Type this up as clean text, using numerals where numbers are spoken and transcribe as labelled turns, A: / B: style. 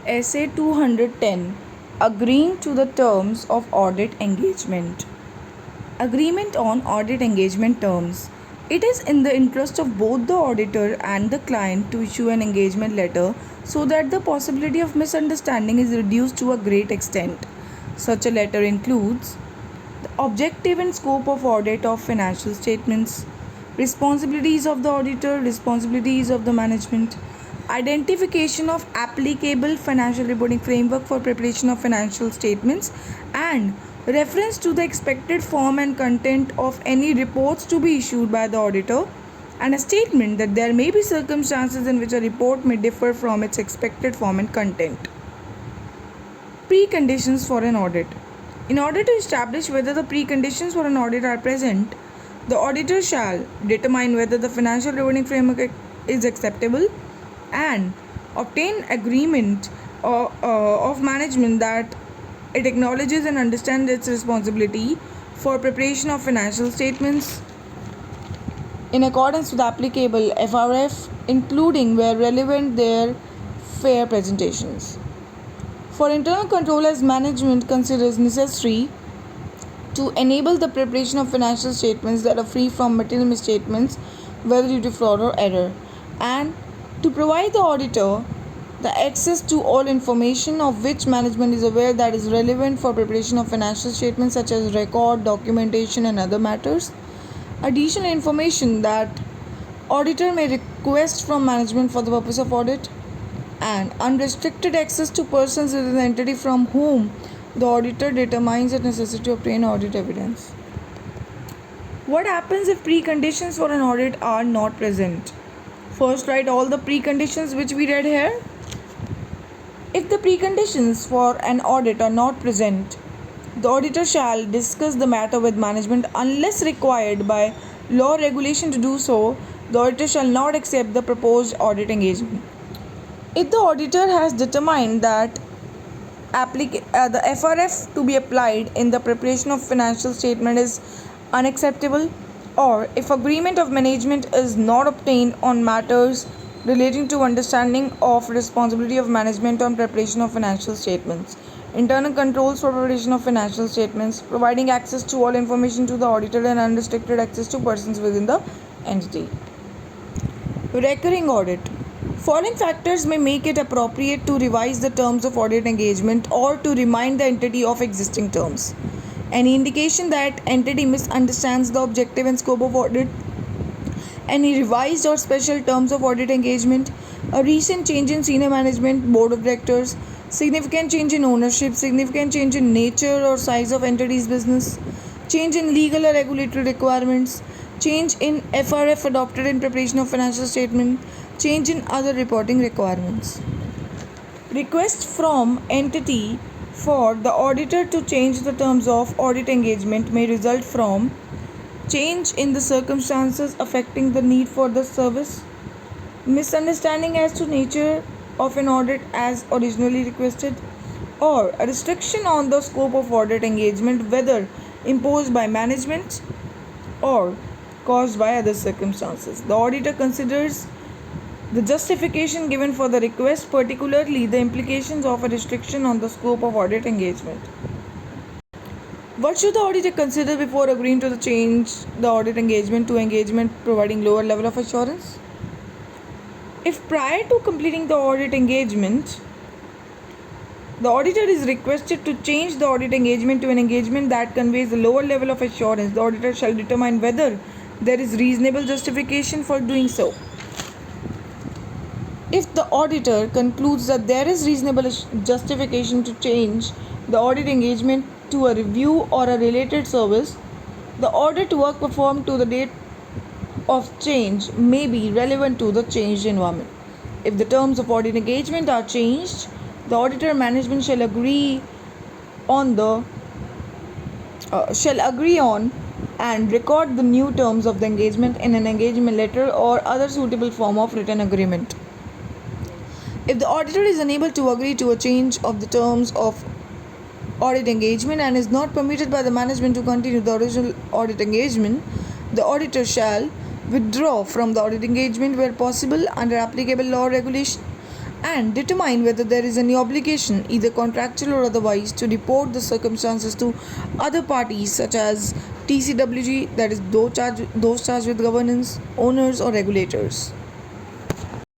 A: Essay 210, Agreeing to the Terms of Audit Engagement. Agreement on audit engagement terms. It is in the interest of both the auditor and the client to issue an engagement letter so that the possibility of misunderstanding is reduced to a great extent. Such a letter includes the objective and scope of audit of financial statements, responsibilities of the auditor, responsibilities of the management, identification of applicable financial reporting framework for preparation of financial statements, and reference to the expected form and content of any reports to be issued by the auditor, and a statement that there may be circumstances in which a report may differ from its expected form and content. Preconditions for an audit. In order to establish whether the preconditions for an audit are present, the auditor shall determine whether the financial reporting framework is acceptable and obtain agreement of management that it acknowledges and understands its responsibility for preparation of financial statements in accordance with applicable FRF, including where relevant their fair presentations. For internal control, as management considers necessary to enable the preparation of financial statements that are free from material misstatements, whether due to fraud or error, and to provide the auditor the access to all information of which management is aware that is relevant for preparation of financial statements, such as record, documentation, and other matters. Additional information that auditor may request from management for the purpose of audit, and unrestricted access to persons within the entity from whom the auditor determines it necessary to obtain audit evidence. What happens if preconditions for an audit are not present? First, write all the preconditions which we read here. If the preconditions for an audit are not present, the auditor shall discuss the matter with management unless required by law or regulation to do so. The auditor shall not accept the proposed audit engagement. If the auditor has determined that the FRF to be applied in the preparation of financial statement is unacceptable, or if agreement of management is not obtained on matters relating to understanding of responsibility of management on preparation of financial statements, internal controls for preparation of financial statements, providing access to all information to the auditor, and unrestricted access to persons within the entity. Recurring audit. Following factors may make it appropriate to revise the terms of audit engagement or to remind the entity of existing terms. Any indication that entity misunderstands the objective and scope of audit, any revised or special terms of audit engagement, a recent change in senior management, board of directors, significant change in ownership, significant change in nature or size of entity's business, change in legal or regulatory requirements, change in FRF adopted in preparation of financial statement, change in other reporting requirements. Request from entity for the auditor to change the terms of audit engagement may result from change in the circumstances affecting the need for the service, misunderstanding as to nature of an audit as originally requested, or a restriction on the scope of audit engagement, whether imposed by management or caused by other circumstances. The auditor considers the justification given for the request, particularly the implications of a restriction on the scope of audit engagement. What should the auditor consider before agreeing to change the audit engagement to engagement providing lower level of assurance? If prior to completing the audit engagement, the auditor is requested to change the audit engagement to an engagement that conveys a lower level of assurance, the auditor shall determine whether there is reasonable justification for doing so. If the auditor concludes that there is reasonable justification to change the audit engagement to a review or a related service, the order to work performed to the date of change may be relevant to the changed environment. If the terms of audit engagement are changed, the auditor management shall agree on and record the new terms of the engagement in an engagement letter or other suitable form of written agreement. If the auditor is unable to agree to a change of the terms of audit engagement and is not permitted by the management to continue the original audit engagement, the auditor shall withdraw from the audit engagement where possible under applicable law or regulation and determine whether there is any obligation, either contractual or otherwise, to report the circumstances to other parties such as TCWG, that is those charged with governance, owners, or regulators.